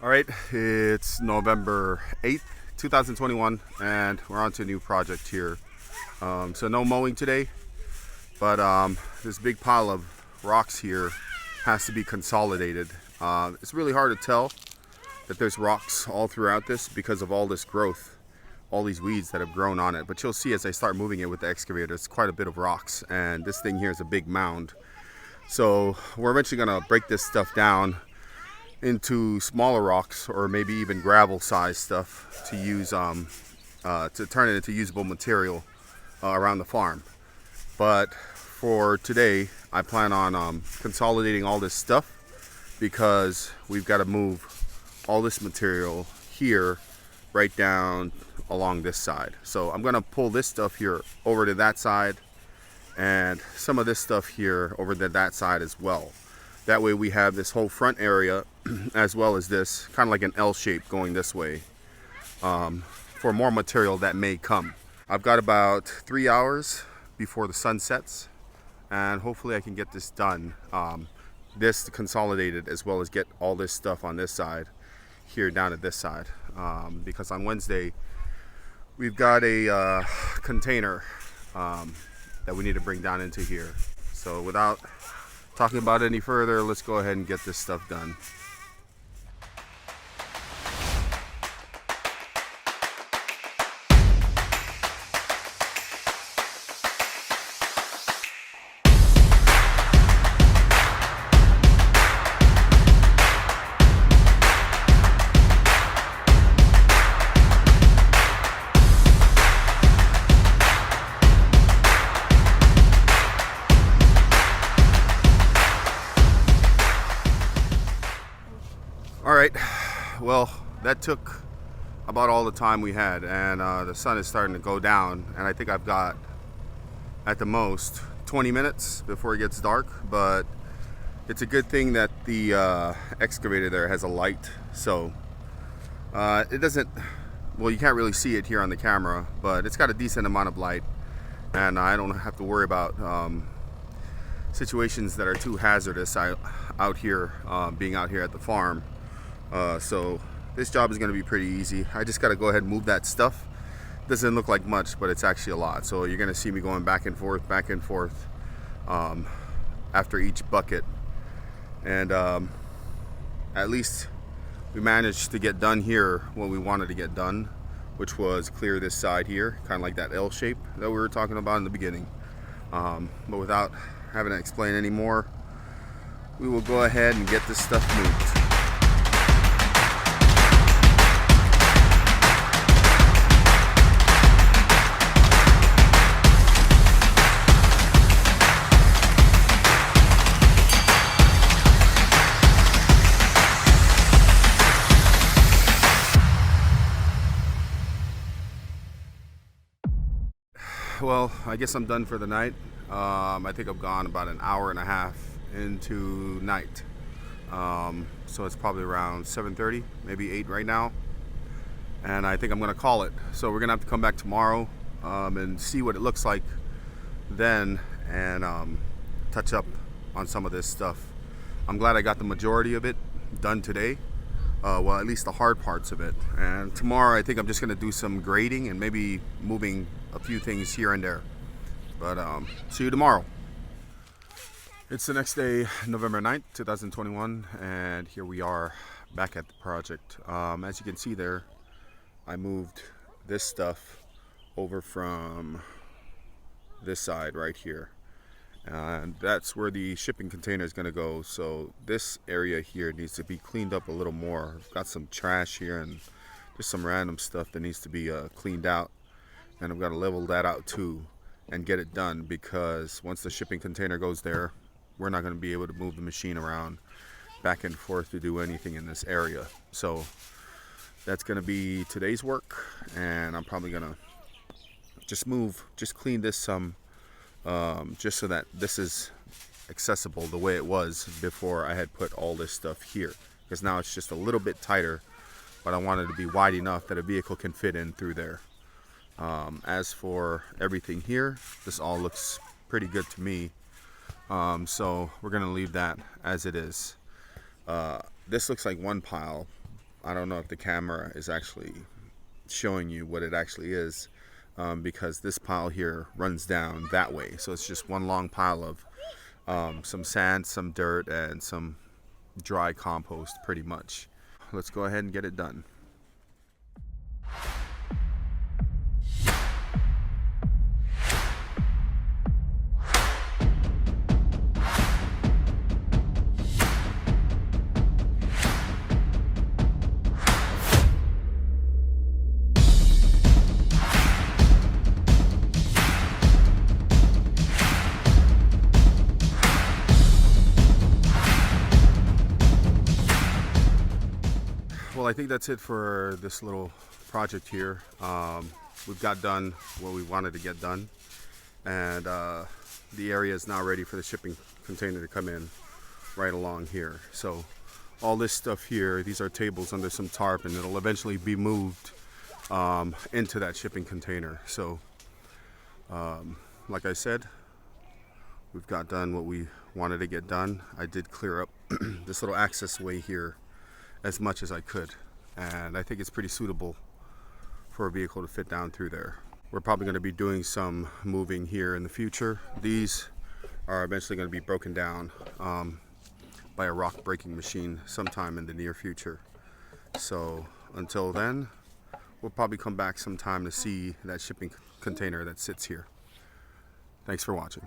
All right, it's November 8th, 2021, and we're on to a new project here. So no mowing today, but this big pile of rocks here has to be consolidated. It's really hard to tell that there's rocks all throughout this because of all this growth, all these weeds that have grown on it. But you'll see as I start moving it with the excavator, it's quite a bit of rocks, and this thing here is a big mound. So we're eventually gonna break this stuff down into smaller rocks or maybe even gravel size stuff to use to turn it into usable material around the farm. But for today I plan on consolidating all this stuff because we've got to move all this material here right down along this side. So I'm gonna pull this stuff here over to that side and some of this stuff here over to that side as well. That way we have this whole front area as well as this, kind of like an L shape going this way for more material that may come. I've got about 3 hours before the sun sets, and hopefully I can get this done. This consolidated as well as get all this stuff on this side here down at this side, because on Wednesday we've got a container that we need to bring down into here. So without talking about it any further, let's go ahead and get this stuff done. All right, well, that took about all the time we had, and the sun is starting to go down, and I think I've got at the most 20 minutes before it gets dark. But it's a good thing that the excavator there has a light, so it doesn't, well, you can't really see it here on the camera, but it's got a decent amount of light, and I don't have to worry about situations that are too hazardous out here, being out here at the farm. So this job is going to be pretty easy. I just got to go ahead and move that stuff. Doesn't look like much, but it's actually a lot. So you're going to see me going back and forth after each bucket. And at least we managed to get done here what we wanted to get done, which was clear this side here, kind of like that L shape that we were talking about in the beginning. But without having to explain anymore, we will go ahead and get this stuff moved. Well, I guess I'm done for the night. I think I've gone about an hour and a half into night. So it's probably around 7:30, maybe 8 right now. And I think I'm gonna call it. So we're gonna have to come back tomorrow and see what it looks like then, and touch up on some of this stuff. I'm glad I got the majority of it done today. Well, at least the hard parts of it. And tomorrow I think I'm just gonna do some grading and maybe moving a few things here and there. But see you tomorrow. It's the next day, November 9th, 2021, and here we are back at the project. As you can see there, I moved this stuff over from this side right here, and that's where the shipping container is going to go. So this area here needs to be cleaned up a little more. I've got some trash here and just some random stuff that needs to be cleaned out, and I've got to level that out too and get it done, because once the shipping container goes there, we're not going to be able to move the machine around back and forth to do anything in this area. So that's going to be today's work, and I'm probably going to just clean this some, just so that this is accessible the way it was before I had put all this stuff here, because now it's just a little bit tighter, but I want it to be wide enough that a vehicle can fit in through there. As for everything here, this all looks pretty good to me. So we're gonna leave that as it is. This looks like one pile, I don't know if the camera is actually showing you what it actually is, because this pile here runs down that way. So it's just one long pile of some sand, some dirt, and some dry compost pretty much. Let's go ahead and get it done. Well, I think that's it for this little project here. We've got done what we wanted to get done, and the area is now ready for the shipping container to come in right along here. So all this stuff here, these are tables under some tarp, and it'll eventually be moved into that shipping container. So like I said, we've got done what we wanted to get done. I did clear up this little access way here as much as I could, and I think it's pretty suitable for a vehicle to fit down through there. We're probably going to be doing some moving here in the future. These are eventually going to be broken down by a rock breaking machine sometime in the near future. So until then, we'll probably come back sometime to see that shipping container that sits here. Thanks for watching.